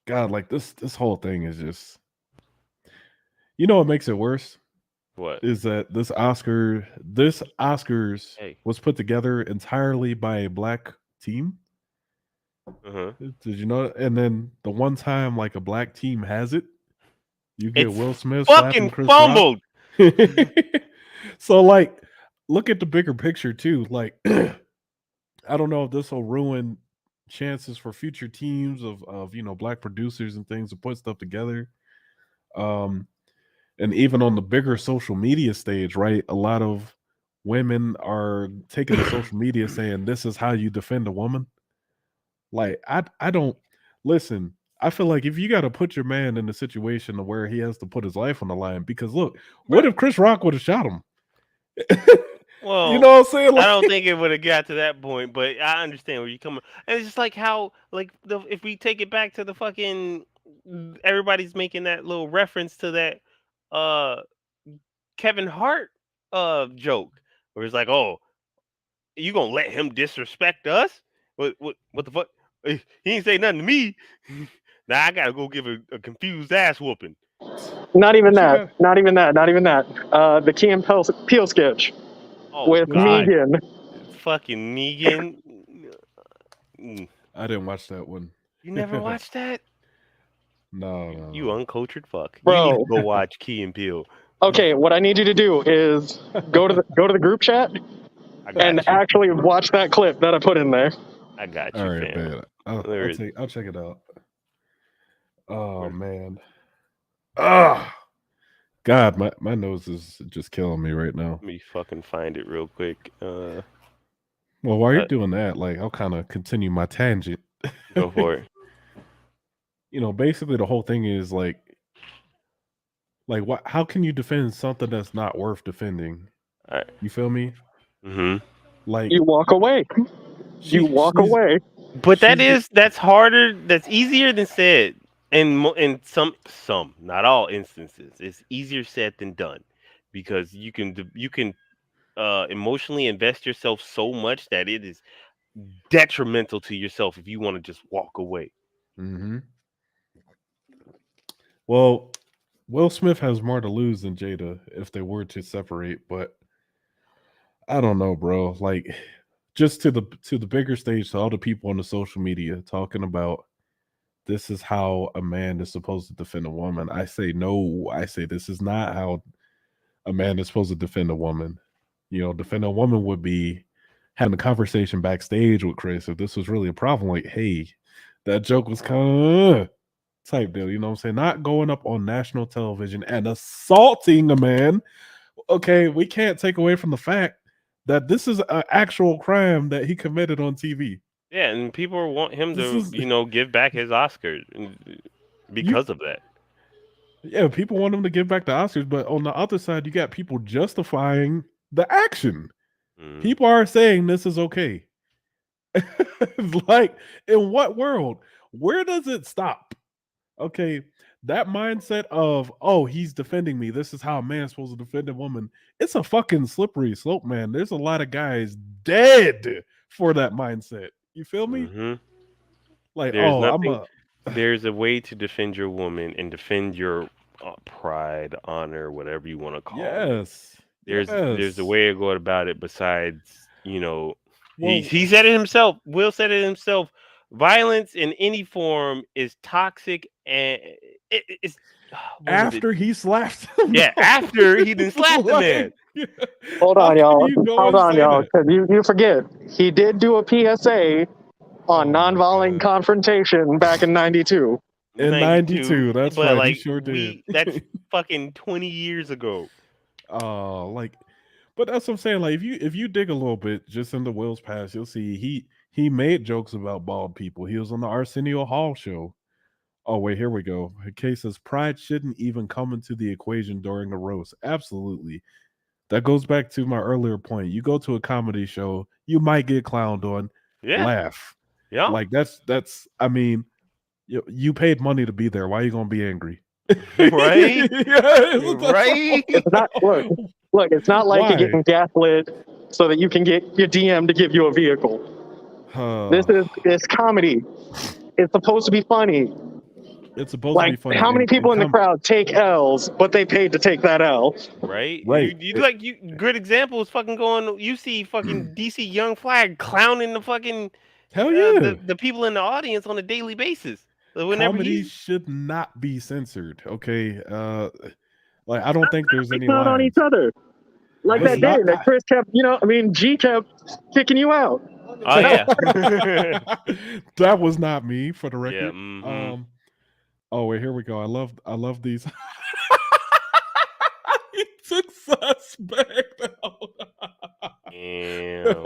God, like this whole thing is just, you know, what makes it worse? What is that this Oscars was put together entirely by a black team? Did you know? And then the one time like a black team has it, you get it's Will Smith fucking slapping Chris fumbled. Rock. So like, look at the bigger picture too. Like, I don't know if this will ruin chances for future teams of you know black producers and things to put stuff together. And even on the bigger social media stage, right? A lot of women are taking to social media saying this is how you defend a woman. Like I don't listen. I feel like if you got to put your man in a situation where he has to put his life on the line, because look, what if Chris Rock would have shot him? Well, you know what I'm saying? Like, I don't think it would have got to that point, but I understand where you come. And it's just like how, like, if we take it back to the fucking, everybody's making that little reference to that, Kevin Hart, joke where it's like, oh, you gonna let him disrespect us? What the fuck? He ain't say nothing to me. Now I gotta go give a confused ass whooping. Not even that. Not even that. Not even that. The Key and Peele sketch with Negan. Fucking Negan. I didn't watch that one. You never watched that? No. You uncultured fuck. Bro. You need to go watch Key and Peele. Okay, what I need you to do is go to the group chat and actually watch that clip that I put in there. I got you, all right, fam. man. I'll check it out. Oh man. God, my nose is just killing me right now. Let me fucking find it real quick. Well, while you're doing that, like I'll kind of continue my tangent. Go for it. You know, basically the whole thing is like what? How can you defend something that's not worth defending? You feel me? Like you walk away. You walk away. But that's harder. That's easier than said. In some, not all instances, it's easier said than done, because you can emotionally invest yourself so much that it is detrimental to yourself if you want to just walk away. Well, Will Smith has more to lose than Jada if they were to separate, but I don't know, bro. Like, just to the bigger stage, to all the people on the social media talking about this is how a man is supposed to defend a woman. I say no. I say this is not how a man is supposed to defend a woman. You know, defend a woman would be having a conversation backstage with Chris if this was really a problem. Like, hey, that joke was kind of type deal. You know what I'm saying? Not going up on national television and assaulting a man. Okay, we can't take away from the fact that this is an actual crime that he committed on TV. Yeah, and people want him to, give back his Oscars because of that. Yeah, people want him to give back the Oscars, but on the other side, you got people justifying the action. People are saying this is okay. Like, in what world? Where does it stop? Okay, that mindset of, oh, he's defending me. This is how a man's supposed to defend a woman. It's a fucking slippery slope, man. There's a lot of guys dead for that mindset. You feel me? Like, there's a way to defend your woman and defend your pride, honor, whatever you want to call it. There's a way to go about it besides, he said it himself. Will said it himself. Violence in any form is toxic, and it's after he slapped him. Yeah, after he didn't slap the man. Hold on, y'all. Hold on, y'all. Because you forget, he did do a PSA on nonviolent confrontation back in '92. In '92, that's right. Like, he sure did. That's fucking 20 years ago. But that's what I'm saying. Like, if you dig a little bit just into Will's past, you'll see he made jokes about bald people. He was on the Arsenio Hall show. Oh, wait, here we go. The case says pride shouldn't even come into the equation during a roast. Absolutely. That goes back to my earlier point. You go to a comedy show, you might get clowned on. Yeah. Laugh. Yeah. Like, that's I mean, you paid money to be there. Why are you going to be angry? Right? Right? It's not, look, it's not like you're getting gaslit so that you can get your DM to give you a vehicle. It's comedy. It's supposed to be funny. It's supposed to be funny. How many people in the crowd take L's, but they paid to take that L? Right. You good example is fucking going. You see fucking DC Young Flag clowning the fucking the people in the audience on a daily basis. Comedy should not be censored. Okay. I don't think there's any lines on each other. Like that day that Chris kept, G kept kicking you out. Oh yeah. That was not me, for the record. Yeah, mm-hmm. Oh wait, here we go. I love these. He took suspect out. Damn.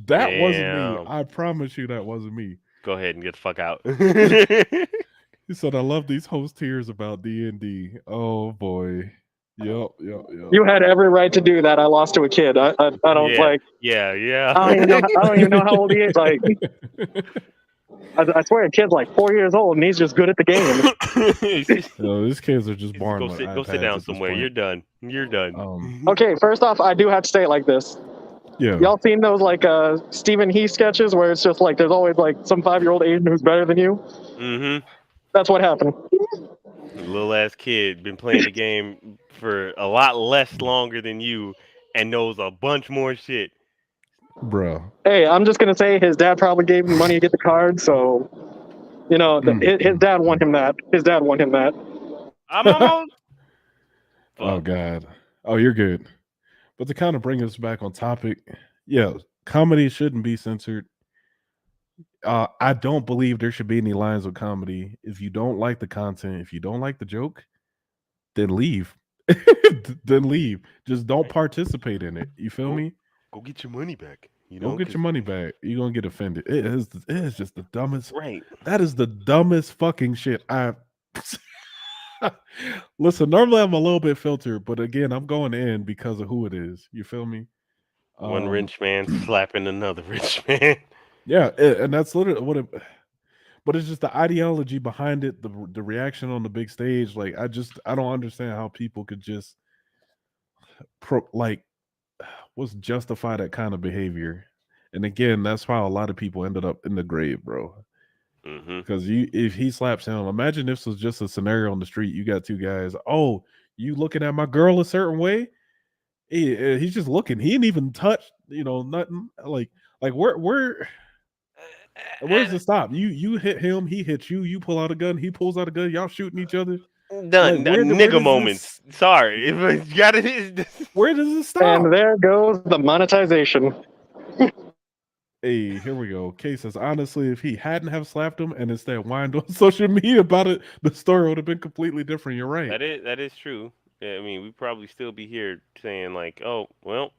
That wasn't me. I promise you that wasn't me. Go ahead and get the fuck out. He said, I love these host tears about D&D. Oh boy. Yep. You had every right to do that. I lost to a kid. I don't like. Yeah. I don't even know how old he is. Like, I swear, a kid's like 4 years old and he's just good at the game. No, these kids are just born. Go sit down somewhere. You're done. Okay, first off, I do have to say it like this. Yeah. Y'all seen those Stephen Heath sketches where it's just like there's always like some 5-year-old Asian who's better than you? Mm-hmm. That's what happened. Little ass kid been playing the game for a lot less longer than you and knows a bunch more shit. Bro. Hey, I'm just gonna say his dad probably gave him money to get the card, so his dad won him that. I'm almost. Oh God. Oh, you're good. But to kind of bring us back on topic, yeah, comedy shouldn't be censored. I don't believe there should be any lines of comedy. If you don't like the content, if you don't like the joke, then leave. Then leave. Just don't participate in it. You feel me? Go get your money back. Go get your money back. You're gonna get offended. It is just the dumbest. Right. That is the dumbest fucking shit. Listen, normally I'm a little bit filtered, but again, I'm going in because of who it is. You feel me? One rich man slapping another rich man. Yeah, and that's literally what it. But it's just the ideology behind it, the reaction on the big stage. Like, I don't understand how people could just justify that kind of behavior. And again, that's why a lot of people ended up in the grave, bro. Because if he slaps him, imagine if this was just a scenario on the street. You got two guys. Oh, you looking at my girl a certain way? He's just looking. He didn't even touch. Nothing. Like where's the stop? You hit him. He hits you. You pull out a gun. He pulls out a gun. Y'all shooting each other. Done. Nigga moments. Sorry, where does it stop? And there goes the monetization. Hey, here we go. Kay says, honestly, if he hadn't have slapped him and instead whined on social media about it, the story would have been completely different. You're right. That is true. Yeah, I mean, we'd probably still be here saying like, oh, well,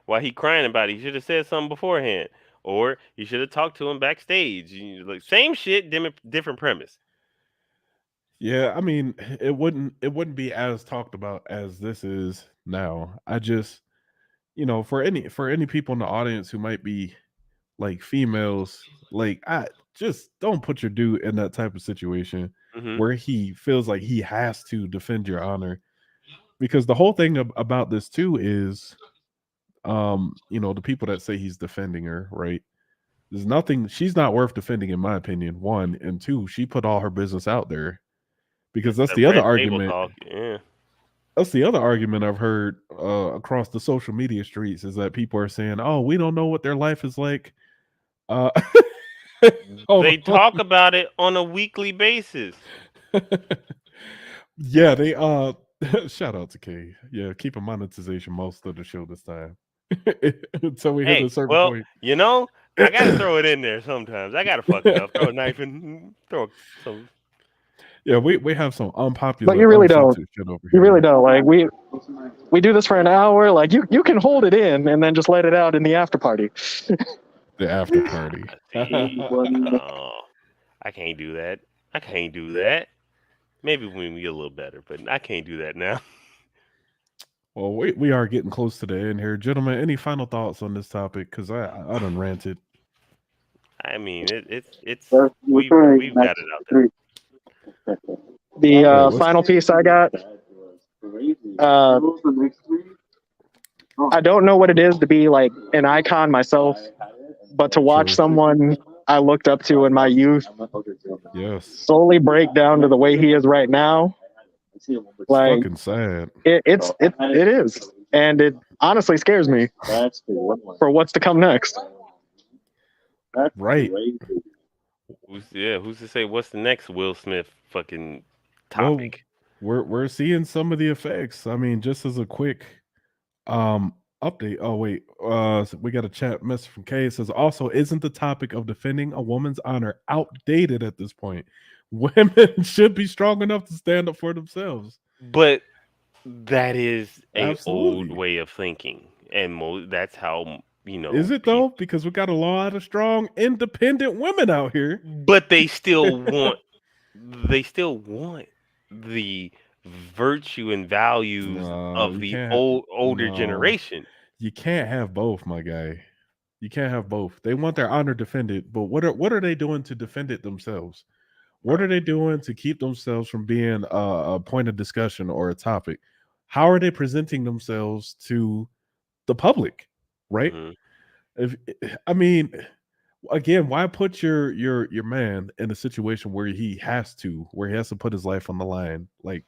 why he crying about it? He should have said something beforehand. Or you should have talked to him backstage. Like, same shit, different premise. Yeah, I mean, it wouldn't be as talked about as this is now. I just, for any people in the audience who might be like females, like, I just don't put your dude in that type of situation where he feels like he has to defend your honor. Because the whole thing about this too is, the people that say he's defending her, right? There's nothing, she's not worth defending, in my opinion. One, and two, she put all her business out there. Because that's the other argument. Yeah. That's the other argument I've heard across the social media streets, is that people are saying, "Oh, we don't know what their life is like." They talk about it on a weekly basis. Yeah, they shout out to Kay. Yeah, keep a monetization most of the show this time. Until we hit a certain point. I gotta throw it in there sometimes. I gotta fuck it up. Throw a knife and throw some. Yeah, we have some unpopular. But you really don't. You really don't. Like, we do this for an hour. Like, you can hold it in and then just let it out in the after party. The after party. Oh, I can't do that. Maybe when we get a little better, but I can't do that now. Well, we are getting close to the end here, gentlemen. Any final thoughts on this topic? Because I done ranted. I mean, we've got it out there. The final piece I got. I don't know what it is to be like an icon myself, but to watch someone I looked up to in my youth slowly break down to the way he is right now, like fucking sad. It is, and it honestly scares me for what's to come next. Right. Who's to say what's the next Will Smith fucking topic? Well, we're seeing some of the effects. I mean, just as a quick update. Oh wait, we got a chat message from Kay. It says, also, isn't the topic of defending a woman's honor outdated at this point? Women should be strong enough to stand up for themselves. But that is an old way of thinking, and that's how, you know. Is it though? Because we got a lot of strong, independent women out here. But they still want the virtue and values of the older generation. You can't have both, my guy. You can't have both. They want their honor defended, but what are they doing to defend it themselves? What are they doing to keep themselves from being a point of discussion or a topic? How are they presenting themselves to the public? Right? I mean, again, why put your man in a situation where he has to put his life on the line? Like,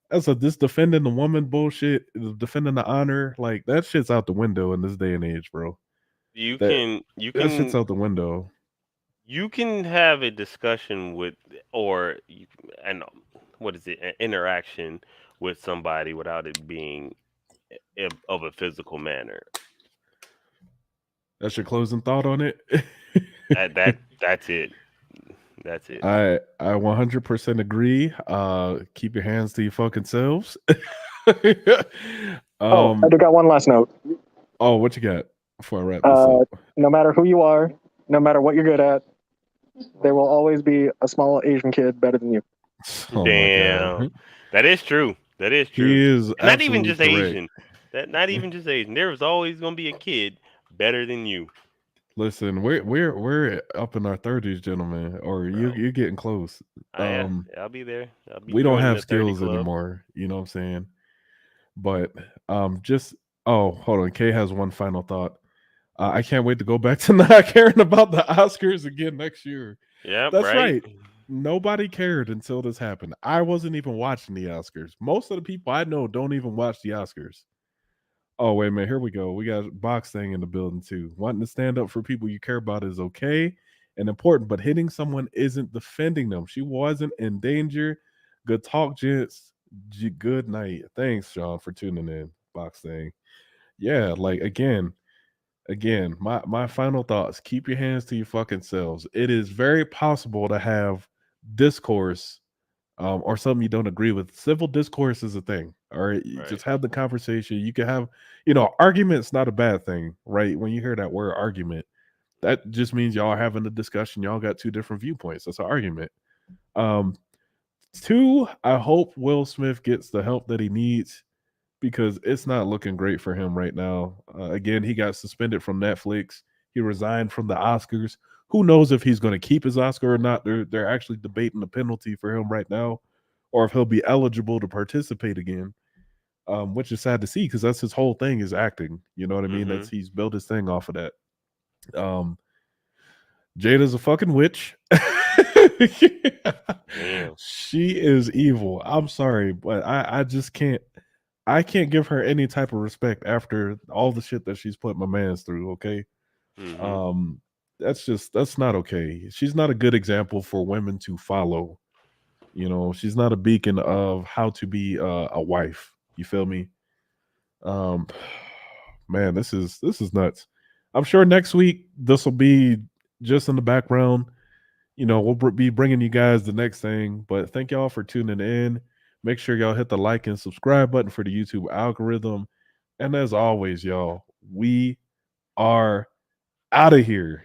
this defending the woman bullshit, defending the honor, like that shit's out the window in this day and age, bro. That shit's out the window. You can have a discussion an interaction with somebody without it being of a physical manner. That's your closing thought on it? That's it. That's it. I 100% agree. Keep your hands to your fucking selves. I do got one last note. Oh, what you got before I wrap this up? No matter who you are, no matter what you're good at, there will always be a small Asian kid better than you. Oh, damn. That is true. That is true. He is not even just Asian. Not even just Asian. There was always going to be a kid better than you. Listen, we're up in our 30s, gentlemen, or you're getting close. I'll be there. We don't have skills anymore. You know what I'm saying? But hold on. Kay has one final thought. I can't wait to go back to not caring about the Oscars again next year. Yeah, that's right. Nobody cared until this happened. I wasn't even watching the Oscars. Most of the people I know don't even watch the Oscars. Oh, wait a minute. Here we go. We got Box thing in the building too. Wanting to stand up for people you care about is okay and important, but hitting someone isn't defending them. She wasn't in danger. Good talk, gents. Good night. Thanks, Sean, for tuning in. Box thing. Yeah, like again, my final thoughts. Keep your hands to your fucking selves. It is very possible to have discourse or something you don't agree with. Civil discourse is a thing. All right. Just have the conversation. You can have, argument's not a bad thing, right? When you hear that word argument, that just means y'all are having a discussion. Y'all got two different viewpoints. That's an argument. Two, I hope Will Smith gets the help that he needs because it's not looking great for him right now. Again, he got suspended from Netflix. He resigned from the Oscars. Who knows if he's going to keep his Oscar or not? They're actually debating the penalty for him right now, or if he'll be eligible to participate again, which is sad to see because that's his whole thing is acting. You know what I mean? He's built his thing off of that. Jada's a fucking witch. She is evil. I'm sorry, but I just can't. I can't give her any type of respect after all the shit that she's put my man's through. Okay. That's not okay. She's not a good example for women to follow. She's not a beacon of how to be a wife. You feel me? Man, this is nuts. I'm sure next week this will be just in the background. We'll be bringing you guys the next thing. But thank y'all for tuning in. Make sure y'all hit the like and subscribe button for the YouTube algorithm. And as always, y'all, we are out of here.